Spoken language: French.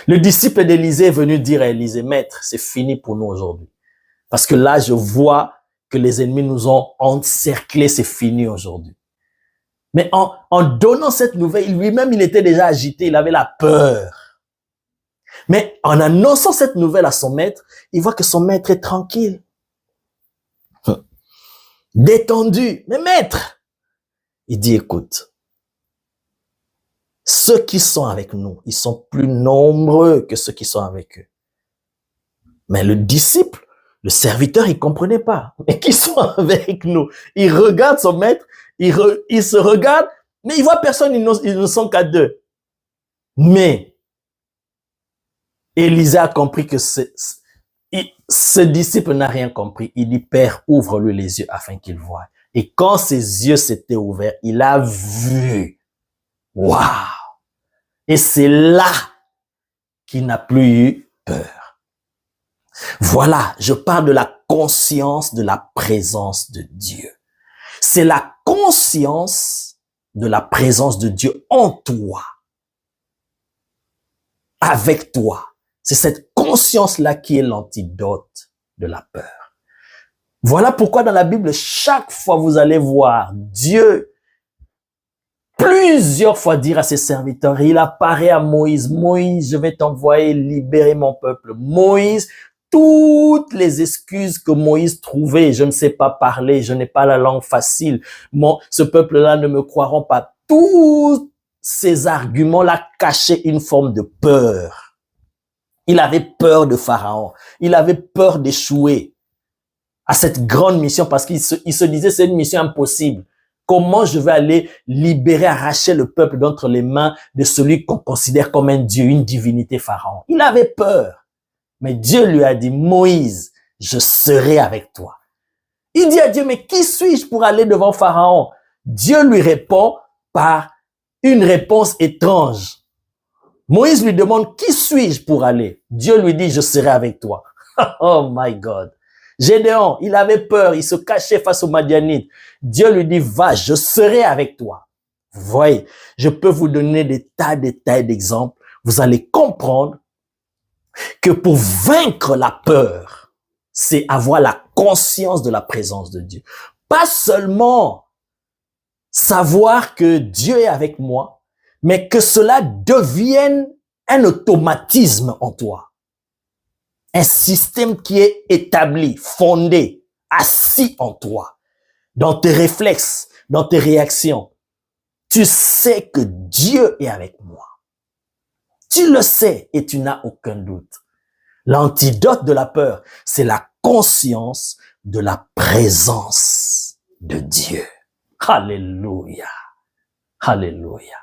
Le disciple d'Élisée est venu dire à Élisée, maître, c'est fini pour nous aujourd'hui. Parce que là, je vois que les ennemis nous ont encerclés, c'est fini aujourd'hui. Mais en donnant cette nouvelle, lui-même, il était déjà agité, il avait la peur. Mais en annonçant cette nouvelle à son maître, il voit que son maître est tranquille, détendu. Mais maître, il dit, écoute, ceux qui sont avec nous, ils sont plus nombreux que ceux qui sont avec eux. Mais le disciple, le serviteur, il comprenait pas. Mais qui sont avec nous? Il regarde son maître, il se regarde, mais il voit personne, ils ne sont qu'à deux. Mais Élisée a compris que ce disciple n'a rien compris. Il dit, Père, ouvre-lui les yeux afin qu'il voie. Et quand ses yeux s'étaient ouverts, il a vu. Waouh! Et c'est là qu'il n'a plus eu peur. Voilà, je parle de la conscience de la présence de Dieu. C'est la conscience de la présence de Dieu en toi, avec toi. C'est cette conscience-là qui est l'antidote de la peur. Voilà pourquoi dans la Bible, chaque fois vous allez voir Dieu plusieurs fois dire à ses serviteurs, il apparaît à Moïse, Moïse, je vais t'envoyer libérer mon peuple. Moïse, toutes les excuses que Moïse trouvait, je ne sais pas parler, je n'ai pas la langue facile, ce peuple-là ne me croiront pas. Tous ces arguments-là cachaient une forme de peur. Il avait peur de Pharaon, il avait peur d'échouer à cette grande mission parce qu'il se disait c'est une mission impossible. Comment je vais aller libérer, arracher le peuple d'entre les mains de celui qu'on considère comme un dieu, une divinité Pharaon? Il avait peur. Mais Dieu lui a dit, Moïse, je serai avec toi. Il dit à Dieu, mais qui suis-je pour aller devant Pharaon? Dieu lui répond par une réponse étrange. Moïse lui demande, qui suis-je pour aller? Dieu lui dit, je serai avec toi. Oh my God. Gédéon, il avait peur, il se cachait face aux Madianites. Dieu lui dit, va, je serai avec toi. Vous voyez, je peux vous donner des tas d'exemples. Vous allez comprendre que pour vaincre la peur, c'est avoir la conscience de la présence de Dieu. Pas seulement savoir que Dieu est avec moi, mais que cela devienne un automatisme en toi. Un système qui est établi, fondé, assis en toi, dans tes réflexes, dans tes réactions. Tu sais que Dieu est avec moi. Tu le sais et tu n'as aucun doute. L'antidote de la peur, c'est la conscience de la présence de Dieu. Alléluia. Alléluia.